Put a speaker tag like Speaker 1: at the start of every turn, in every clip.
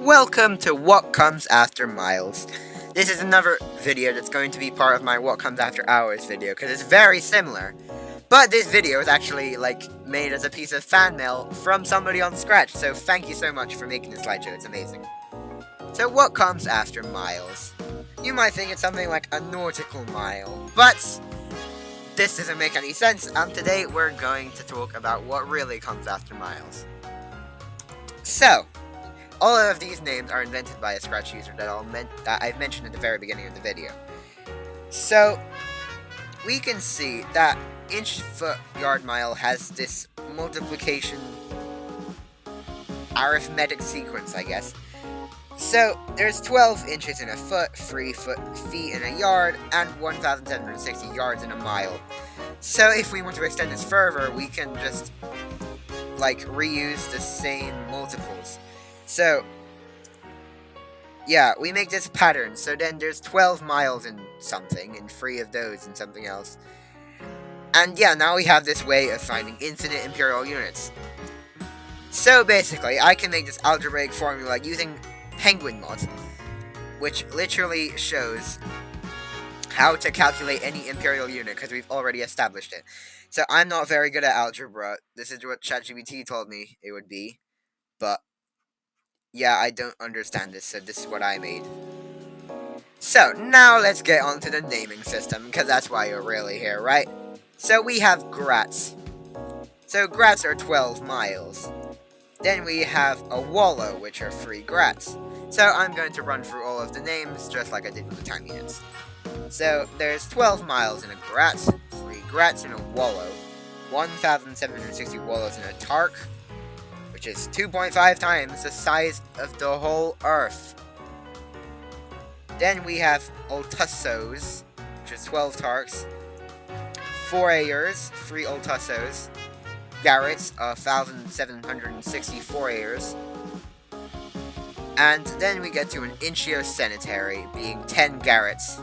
Speaker 1: Welcome to What Comes After Miles. This is another video that's going to be part of my What Comes After Hours video, because it's very similar. But this video is actually, made as a piece of fan mail from somebody on Scratch, so thank you so much for making this slideshow, it's amazing. So what comes after miles? You might think it's something like a nautical mile, but this doesn't make any sense, and today we're going to talk about what really comes after miles. So, all of these names are invented by a Scratch user that I've mentioned at the very beginning of the video. So, we can see that inch, foot, yard, mile has this multiplication arithmetic sequence, I guess. So, there's 12 inches in a foot, 3 feet in a yard, and 1,760 yards in a mile. So, if we want to extend this further, we can just, reuse the same multiples. So, yeah, we make this pattern, so then there's 12 miles in something, and 3 of those in something else. And yeah, now we have this way of finding infinite imperial units. So basically, I can make this algebraic formula using penguin mod, which literally shows how to calculate any imperial unit, because we've already established it. So I'm not very good at algebra. This is what ChatGPT told me it would be, but yeah, I don't understand this, so this is what I made. So, now let's get on to the naming system, because that's why you're really here, right? So we have grats. So grats are 12 miles. Then we have a wallow, which are 3 grats. So I'm going to run through all of the names, just like I did with the time units. So there's 12 miles in a grat, 3 grats in a wallow, 1,760 wallows in a tark, which is 2.5 times the size of the whole Earth. Then we have Oltussos, which is 12 tarks, 4 Ayers, 3 Oltussos, Garrets, 1,764 Ayers, and then we get to an Inchiocenitary, being 10 Garrets.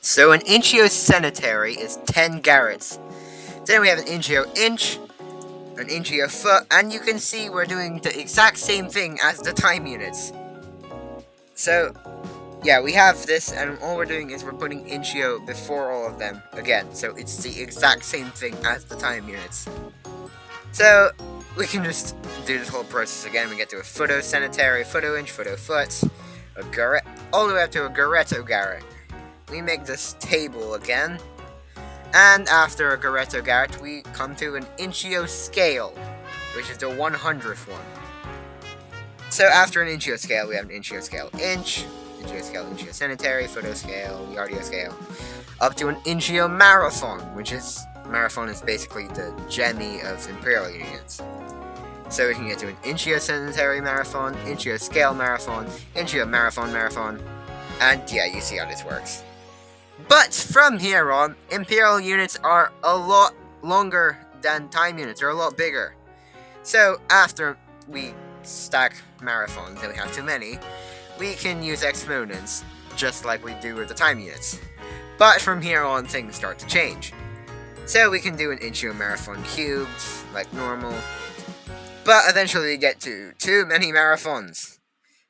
Speaker 1: So an Inchiocenitary is 10 Garrets. Then we have an Inchio-inch, an Inchio-foot, and you can see we're doing the exact same thing as the time units. So, yeah, we have this, and all we're doing is we're putting Inchio before all of them again, so it's the exact same thing as the time units. So, we can just do this whole process again. We get to a Photocenitary, Photo-inch, Photo-foot, a Garret, all the way up to a Garretto-Garret. We make this table again, and after a Garretto-Garret, we come to an Inchio scale, which is the 100th one. So after an Inchio scale, we have an Inchio scale inch, Inchio scale Inchiocenitary, Photo scale, Yardio scale, up to an Inchio marathon, which is, marathon is basically the Gemmy of imperial units. So we can get to an Inchiocenitary marathon, Inchio scale marathon, Inchio marathon, and yeah, you see how this works. But from here on, imperial units are a lot longer than time units, they're a lot bigger. So after we stack marathons, and we have too many, we can use exponents, just like we do with the time units. But from here on, things start to change. So we can do an Inchio marathon cubed, like normal, but eventually we get to too many marathons.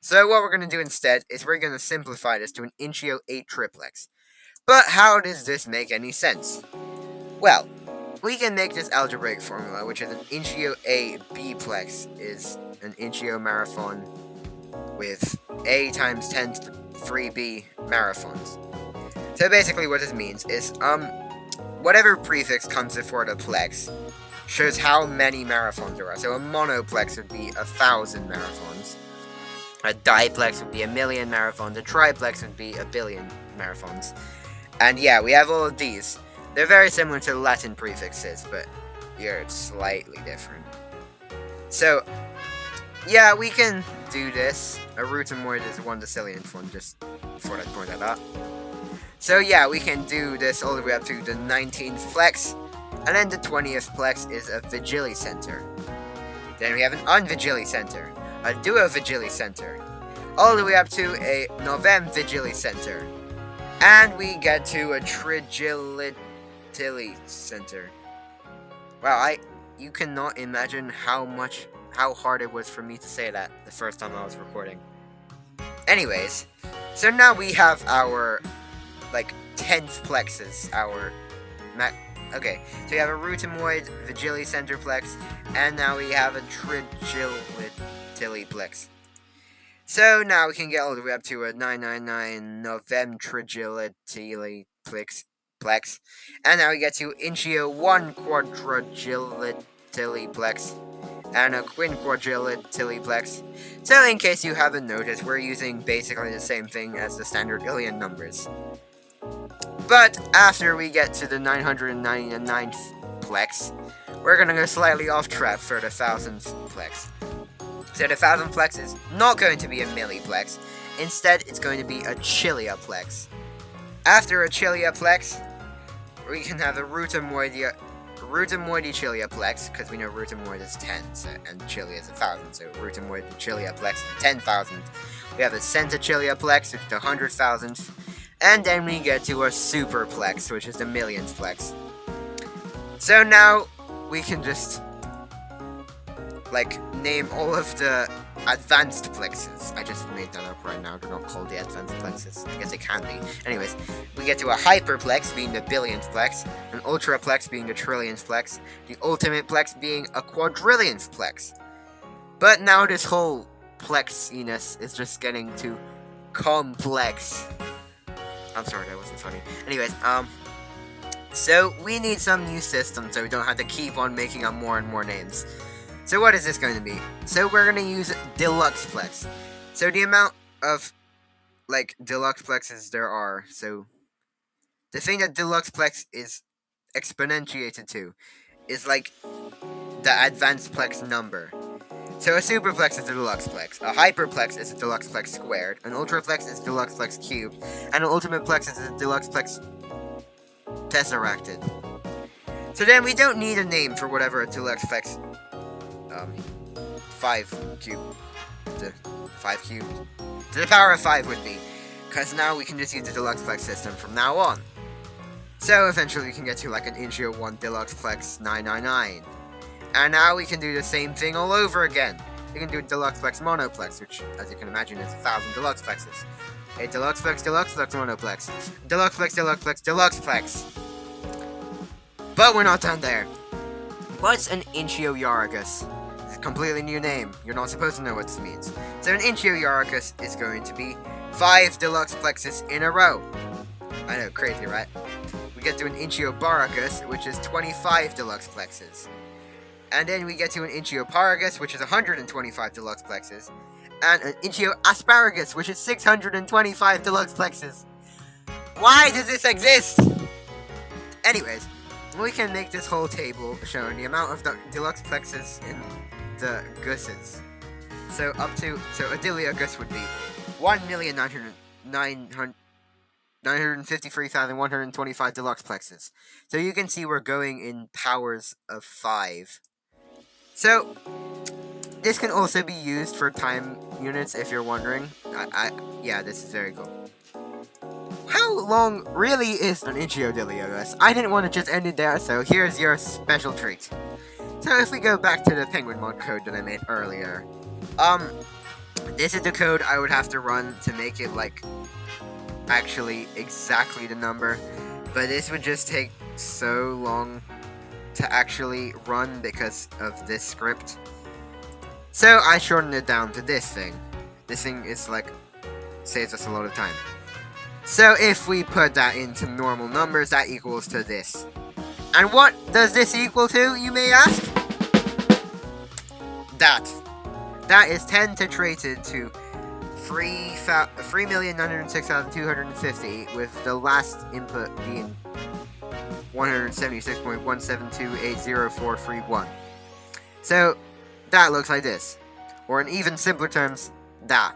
Speaker 1: So what we're going to do instead is we're going to simplify this to an Inchio 8 triplex. But how does this make any sense? Well, we can make this algebraic formula, which is an Inchio A bplex is an Inchio marathon with A times 10 to the 3b marathons. So basically what this means is, whatever prefix comes before the plex shows how many marathons there are. So a monoplex would be 1,000 marathons, a diplex would be 1,000,000 marathons, a triplex would be 1,000,000,000 marathons. And yeah, we have all of these. They're very similar to Latin prefixes, but here it's slightly different. So, yeah, we can do this. A rootomoid is 1 decillionth one, just before I point that out. So yeah, we can do this all the way up to the 19th plex, and then the 20th plex is a Vigilicenter. Then we have an Unvigilicenter, a Duovigilicenter, all the way up to a Novem Vigilicenter, and we get to a Trigilicenter. Wow, you cannot imagine how how hard it was for me to say that the first time I was recording. Anyways, so now we have our, like, 10th plexes, okay, so we have a rootomoid, vigilicenterplex, and now we have a trigilitilliplex. So now we can get all the way up to a 999 novemtrigilitilliplex, and now we get to inchio 1 quadrigilitilliplex, and a quinquadrigilitilliplex. So in case you haven't noticed, we're using basically the same thing as the standard Ilian numbers. But after we get to the 999th plex, we're gonna go slightly off track for the 1000th plex. So the 1000th plex is not going to be a milliplex. Instead, it's going to be a chiliaplex. After a chiliaplex, we can have a rootomoidi chiliaplex, because we know rootomoid is 10, and chili is 1000, so rootomoid chiliaplex is 10,000. We have a centachiliaplex, which is the 100,000th, and then we get to a superplex, which is the millionth plex. So now we can just, like, name all of the advanced plexes. I just made that up right now. They're not called the advanced plexes. I guess they can be. Anyways, we get to a hyperplex being the billionth plex, an ultraplex being the trillionth plex, the ultimate plex being a quadrillionth plex. But now this whole plexiness is just getting too complex. I'm sorry, that wasn't funny. Anyways, so we need some new system so we don't have to keep on making up more and more names. So what is this going to be? So we're going to use Deluxe plex. So the amount of, like, Deluxe plexes there are, so the thing that Deluxe plex is exponentiated to is, like, the advanced plex number. So a superplex is a deluxe plex, a hyperplex is a deluxe plex squared, an ultraplex is a deluxe plex cubed, and an ultimate plex is a deluxe plex tesseracted. So then we don't need a name for whatever a deluxe plex 5 cubed to 5 cubed to the power of 5 would be, because now we can just use the deluxe plex system from now on. So eventually we can get to, like, an inchio 1 deluxe plex 999. And now we can do the same thing all over again. We can do a deluxe plex monoplex, which, as you can imagine, is 1000 deluxe plexes. A deluxe plex monoplex. Deluxe plex, deluxe plex. But we're not done there. What's an inchio Yargus? It's a completely new name. You're not supposed to know what this means. So an inchio Yargus is going to be 5 deluxe plexes in a row. I know, crazy, right? We get to an inchio Baracus, which is 25 deluxe plexes. And then we get to an inchio Paragus, which is 125 deluxe plexes. And an inchio Asparagus, which is 625 deluxe plexes. Why does this exist? Anyways, we can make this whole table showing the amount of deluxe plexes in the gusses. So a Delia gus would be 1,953,125 deluxe plexes. So you can see we're going in powers of 5. So this can also be used for time units if you're wondering. Yeah, this is very cool. How long really is an inchio Deliogus? I didn't want to just end it there, so here's your special treat. So if we go back to the penguin mod code that I made earlier, this is the code I would have to run to make it, like, actually exactly the number, but this would just take so long to actually run because of this script. So I shortened it down to this thing. This thing is, like, saves us a lot of time. So if we put that into normal numbers, that equals to this. And what does this equal to, you may ask? That is 10 tetrated to 3,906,250, with the last input being 176.172804331. So that looks like this. Or in even simpler terms, that.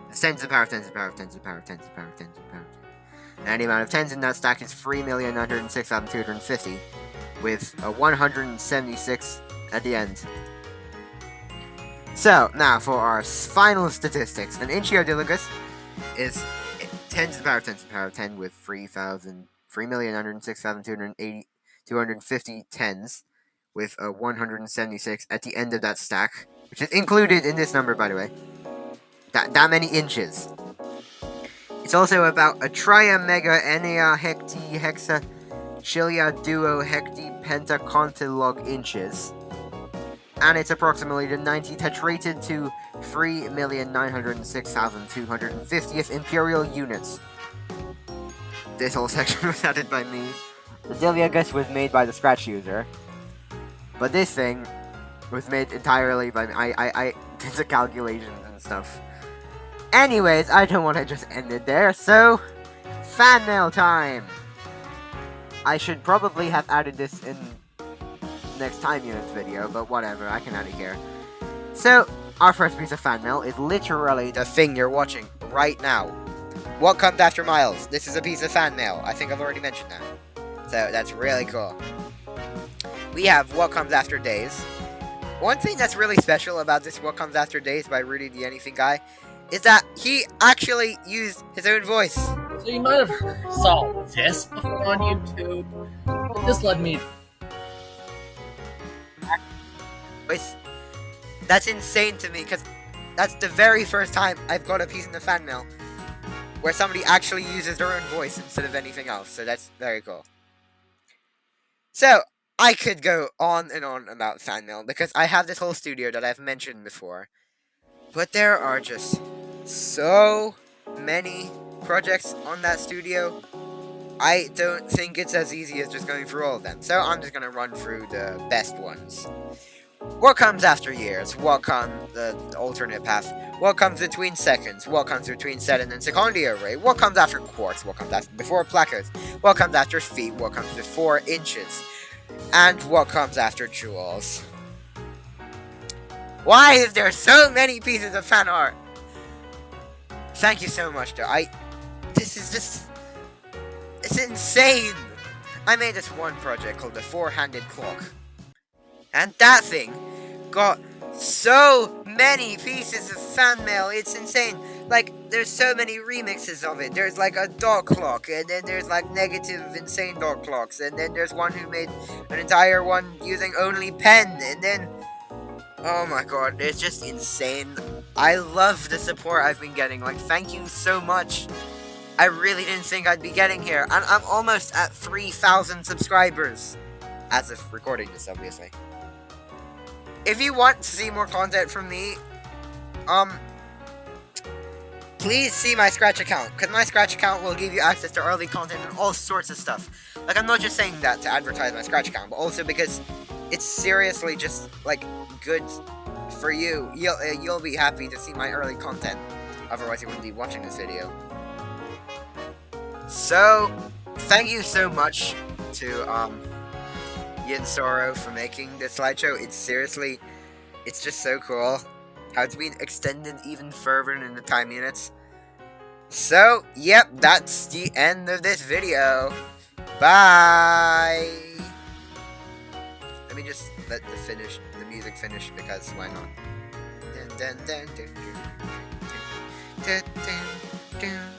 Speaker 1: It's 10 to the power of 10 to the power of 10 to the power of 10 to the power of 10 to the power of 10. And the amount of 10s in that stack is 3,906,250, with a 176 at the end. So, now for our final statistics. An inchio Deluxe is 10 to the power of 10 to the power of 10, with 3,906,250 tens, with a 176 at the end of that stack. which is included in this number, by the way. That many inches. It's also about a tria mega enea hecti hexa chilia duo hecti pentacontilog inches. And it's approximately the 90 tetrated to 3,906,250th imperial units. This whole section was added by me. The Deluxe was made by the Scratch user. But this thing was made entirely by me. I did the calculations and stuff. Anyways, I don't want to just end it there, so fan mail time! I should probably have added this in next time units video, but whatever, I can add it here. So, our first piece of fan mail is literally the thing you're watching right now. What comes after Miles? This is a piece of fan mail. I think I've already mentioned that. So, that's really cool. We have What Comes After Days. One thing that's really special about this What Comes After Days by Rudy the Anything Guy is that he actually used his own voice.
Speaker 2: So you might have saw this before on YouTube, but this led me...
Speaker 1: That's insane to me, because that's the very first time I've got a piece in the fan mail where somebody actually uses their own voice instead of anything else, so that's very cool. So, I could go on and on about fan mail, because I have this whole studio that I've mentioned before, but there are just so many projects on that studio. I don't think it's as easy as just going through all of them, so I'm just gonna run through the best ones. What comes after years? What comes the alternate path? What comes between seconds? What comes between second and secondia array? What comes after quartz? What comes after before placards? What comes after feet? What comes before inches? And what comes after jewels? Why is there so many pieces of fan art? Thank you so much, though. This is just... It's insane! I made this one project called the Four-Handed Clock. And that thing got so many pieces of fan mail, it's insane. Like, there's so many remixes of it. There's like a dog clock, and then there's like negative insane dog clocks, and then there's one who made an entire one using only pen, and then... Oh my god, it's just insane. I love the support I've been getting. Like, thank you so much. I really didn't think I'd be getting here. And I'm almost at 3,000 subscribers. As of recording this, obviously. If you want to see more content from me, please see my Scratch account. Because my Scratch account will give you access to early content and all sorts of stuff. Like, I'm not just saying that to advertise my Scratch account, but also because it's seriously just, like, good for you. You'll be happy to see my early content. Otherwise, you wouldn't be watching this video. So, thank you so much to, Yin Soro for making this slideshow. It's seriously, it's just so cool how it's been extended even further in the time units. So, yep, that's the end of this video. Bye! Let me just let the music finish, because why not? Dun, dun, dun, dun, dun, dun, dun, dun, dun.